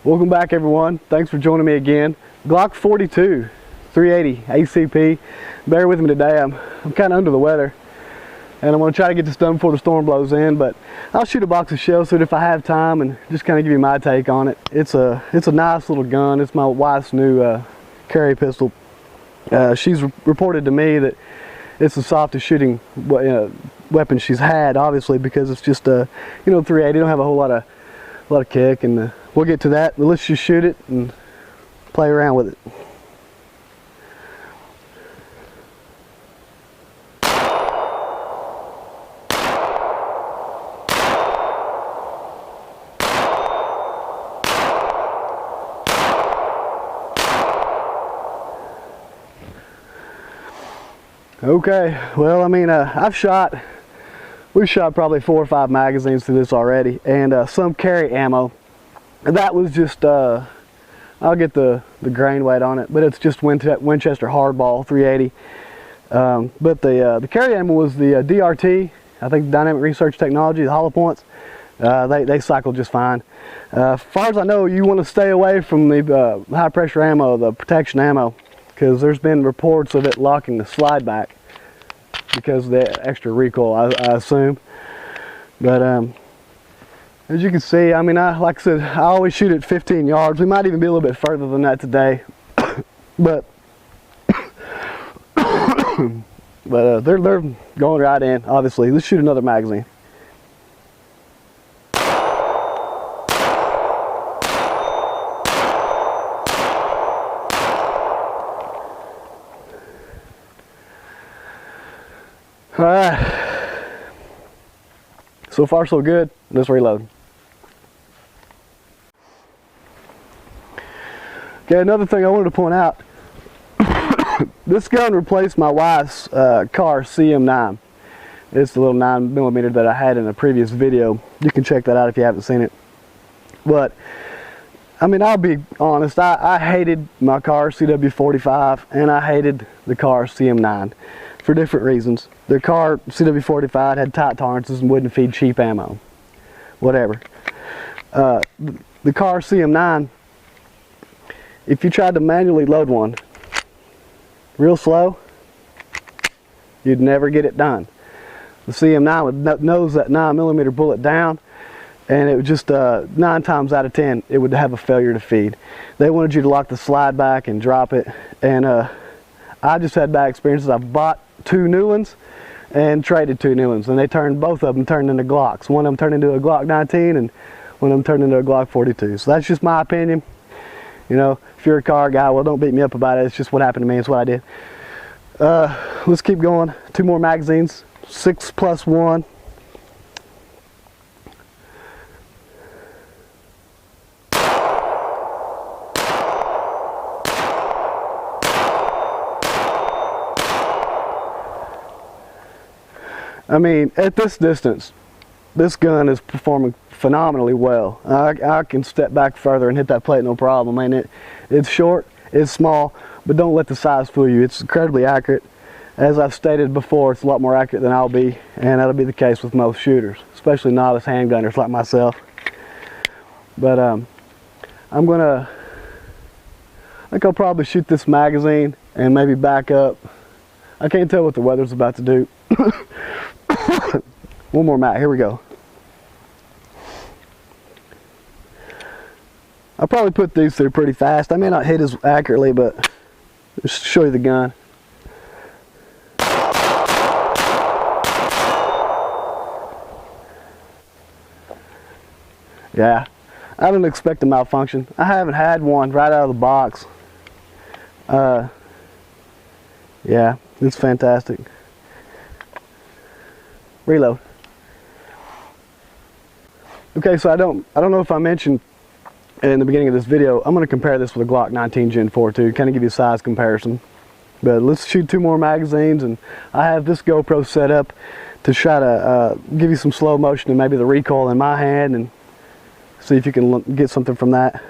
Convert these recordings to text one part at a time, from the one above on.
Welcome back, everyone. Thanks for joining me again. Glock 42, 380 ACP. Bear with me today. I'm kind of under the weather, and I'm going to try to get this done before the storm blows in. But I'll shoot a box of shells through it if I have time, and just kind of give you my take on it. It's a nice little gun. It's my wife's new carry pistol. She's reported to me that it's the softest shooting weapon she's had, obviously, because it's just 380. Don't have a whole lot of kick, and we'll get to that, but let's just shoot it and play around with it. Okay, well, I mean, we've shot probably 4 or 5 magazines through this already, and some carry ammo. That was just, I'll get the grain weight on it, but it's just Winchester hardball 380. But the carry ammo was the DRT, I think Dynamic Research Technology, the hollow points. They cycle just fine. As far as I know, you want to stay away from the high pressure ammo, the protection ammo, because there's been reports of it locking the slide back because of the extra recoil, I assume. But as you can see, I mean, like I said, I always shoot at 15 yards. We might even be a little bit further than that today, but they're going right in. Obviously, let's shoot another magazine. All right, so far so good. Let's reload. Okay, another thing I wanted to point out, this gun replaced my wife's car CM9. It's the little 9mm that I had in a previous video. You can check that out if you haven't seen it. But I mean, I'll be honest, I hated my car CW45, and I hated the car CM9 for different reasons. The car CW45 had tight tolerances and wouldn't feed cheap ammo. Whatever. The car CM9, if you tried to manually load one real slow, you'd never get it done. The CM9 would nose that 9mm bullet down, and it would just 9 times out of 10 it would have a failure to feed. They wanted you to lock the slide back and drop it, and I just had bad experiences. I bought 2 new ones and traded 2 new ones, and both of them turned into Glocks. One of them turned into a Glock 19, and one of them turned into a Glock 42. So that's just my opinion. You know, if you're a car guy, well, don't beat me up about it. It's just what happened to me. It's what I did. Let's keep going. 2 more magazines. 6 plus 1. I mean, at this distance, this gun is performing phenomenally well. I can step back further and hit that plate no problem. I mean, it's short, it's small, but don't let the size fool you. It's incredibly accurate. As I've stated before, it's a lot more accurate than I'll be, and that'll be the case with most shooters, especially novice handgunners like myself. But I think I'll probably shoot this magazine and maybe back up. I can't tell what the weather's about to do. One more mag, here we go. I'll probably put these through pretty fast. I may not hit as accurately, but just show you the gun. Yeah, I didn't expect a malfunction. I haven't had one right out of the box. Yeah, it's fantastic. Reload. Okay, so I don't know if I mentioned in the beginning of this video, I'm going to compare this with a Glock 19 Gen 4 too, kind of give you a size comparison. But let's shoot 2 more magazines, and I have this GoPro set up to try to give you some slow motion and maybe the recoil in my hand, and see if you can get something from that.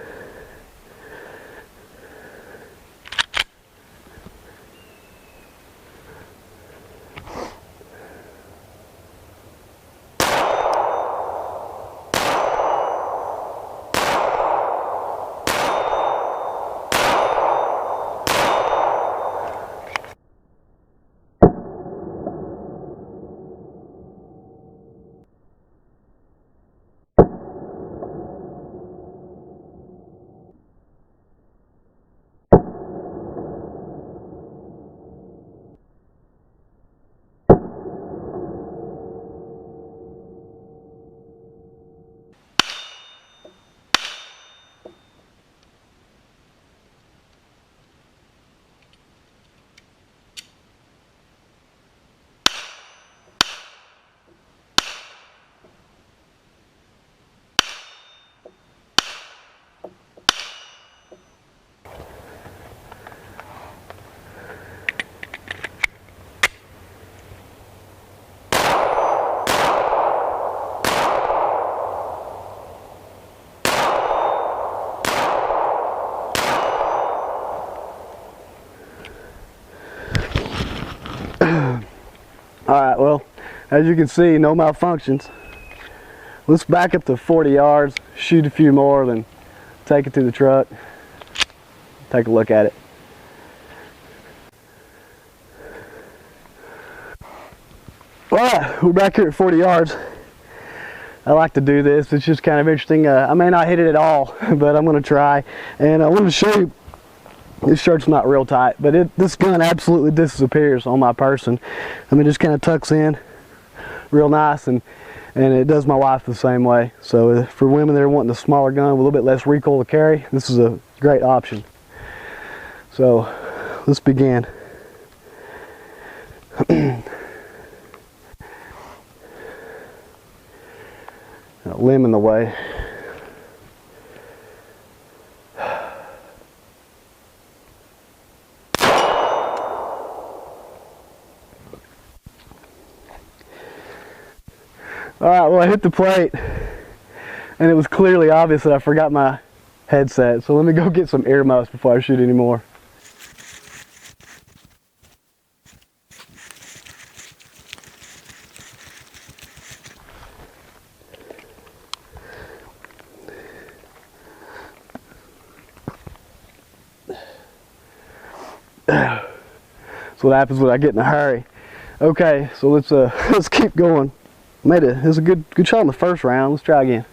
Alright, well, as you can see, no malfunctions. Let's back up to 40 yards, shoot a few more, then take it to the truck, take a look at it. Alright, we're back here at 40 yards. I like to do this. It's just kind of interesting. I may not hit it at all, but I'm going to try. And I want to show you, this shirt's not real tight, but this gun absolutely disappears on my person. I mean, it just kind of tucks in real nice, and it does my wife the same way. So for women that are wanting a smaller gun with a little bit less recoil to carry, this is a great option. So let's begin. Limb in the way. Alright, well, I hit the plate and it was clearly obvious that I forgot my headset, so let me go get some earmuffs before I shoot anymore. That's what happens when I get in a hurry. Okay, so let's keep going. It was a good shot in the first round. Let's try again.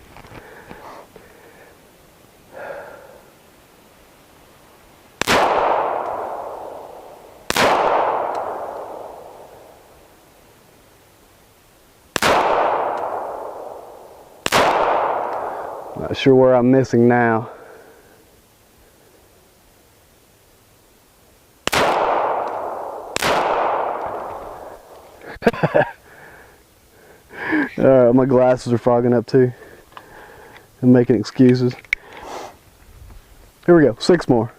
Not sure where I'm missing now. Alright, my glasses are fogging up too. I'm making excuses. Here we go, 6 more.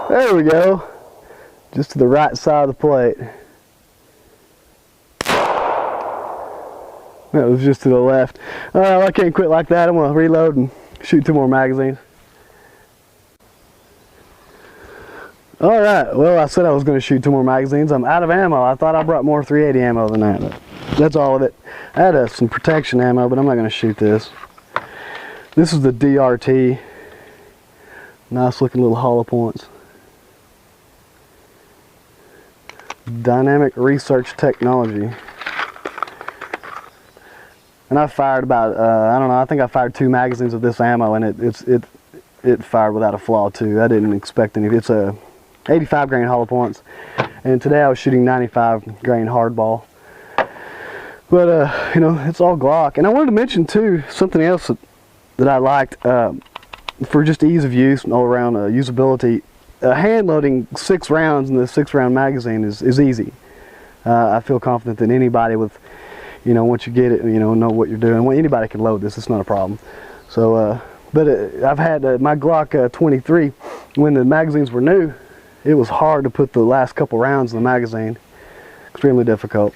There we go. Just to the right side of the plate. That was just to the left. Well, I can't quit like that. I'm going to reload and shoot 2 more magazines. Alright, well, I said I was going to shoot 2 more magazines. I'm out of ammo. I thought I brought more 380 ammo than that. But that's all of it. I had some protection ammo, but I'm not going to shoot this. This is the DRT. Nice looking little hollow points. Dynamic Research Technology. And I fired about I don't know, I think I fired 2 magazines of this ammo, and it fired without a flaw too. I didn't expect any. It's a 85 grain hollow points, and today I was shooting 95 grain hardball. But you know, it's all Glock. And I wanted to mention too something else that I liked for just ease of use and all around usability. Hand loading 6 rounds in the 6-round magazine is easy. I feel confident that anybody with, you know, once you get it, you know what you're doing. Well, anybody can load this. It's not a problem. So, but I've had my Glock 23 when the magazines were new. It was hard to put the last couple rounds in the magazine. Extremely difficult.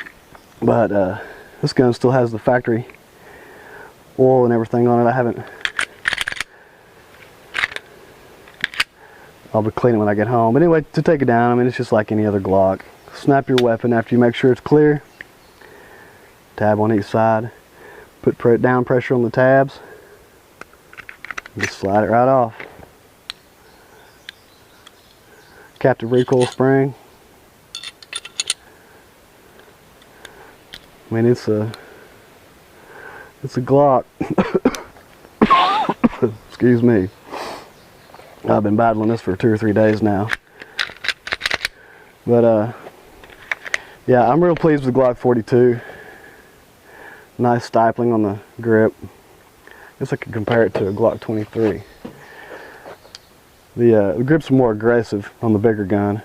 But this gun still has the factory oil and everything on it. I'll be cleaning when I get home. But anyway, to take it down, I mean, it's just like any other Glock. Snap your weapon after you make sure it's clear. Tab on each side. Put down pressure on the tabs. Just slide it right off. Captive recoil spring. I mean, it's a Glock. Excuse me. I've been battling this for 2 or 3 days now. But yeah, I'm real pleased with Glock 42. Nice stippling on the grip. I guess I could compare it to a Glock 23. The grip's more aggressive on the bigger gun.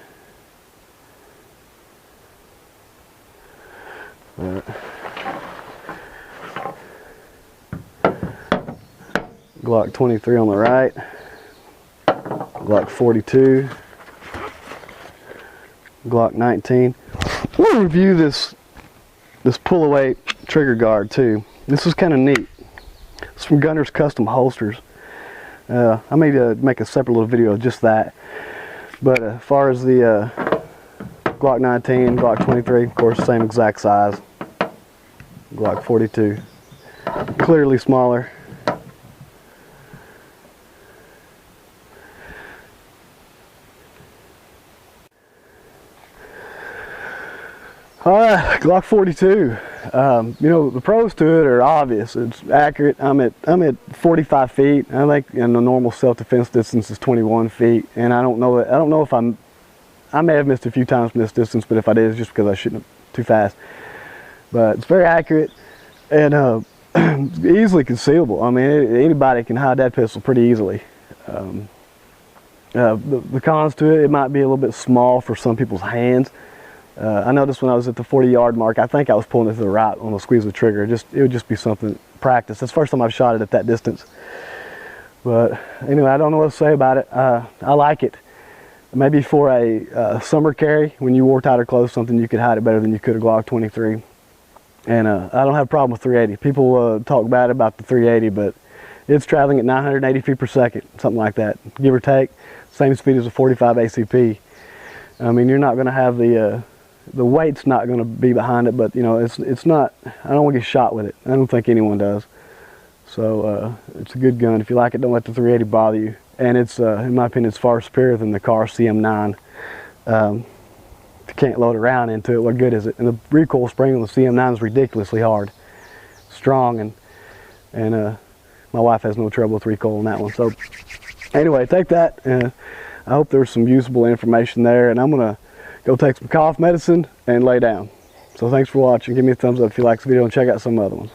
Glock 23 on the right. Glock 42 Glock 19. We'll review this pull-away trigger guard too. This is kind of neat. It's from Gunner's Custom Holsters. I may make a separate little video of just that. But as far as the Glock 19, Glock 23, of course, same exact size. Glock 42, clearly smaller. Alright, Glock 42. You know, the pros to it are obvious. It's accurate. I'm at 45 feet. I think in the normal self-defense distance is 21 feet. And I don't know if I may have missed a few times from this distance, but if I did, it's just because I shouldn't have too fast. But it's very accurate and easily concealable. I mean, anybody can hide that pistol pretty easily. The cons to it, it might be a little bit small for some people's hands. I noticed when I was at the 40-yard mark, I think I was pulling it to the right on the squeeze of the trigger. It would just be something practice. That's the first time I've shot it at that distance. But anyway, I don't know what to say about it. I like it. Maybe for a summer carry, when you wore tighter clothes, something you could hide it better than you could a Glock 23. And I don't have a problem with 380. People talk bad about the 380, but it's traveling at 980 feet per second, something like that, give or take. Same speed as a 45 ACP. I mean, you're not going to have the weight's not going to be behind it, but you know, it's not. I don't want to get shot with it. I don't think anyone does. So it's a good gun. If you like it, don't let the 380 bother you. And it's, in my opinion, it's far superior than the Car CM9. If you can't load a round into it, what good is it? And the recoil spring on the CM9 is ridiculously hard, strong, and my wife has no trouble with recoil on that one. So anyway, take that. I hope there's some usable information there, and I'm gonna go take some cough medicine and lay down. So thanks for watching. Give me a thumbs up if you like this video and check out some other ones.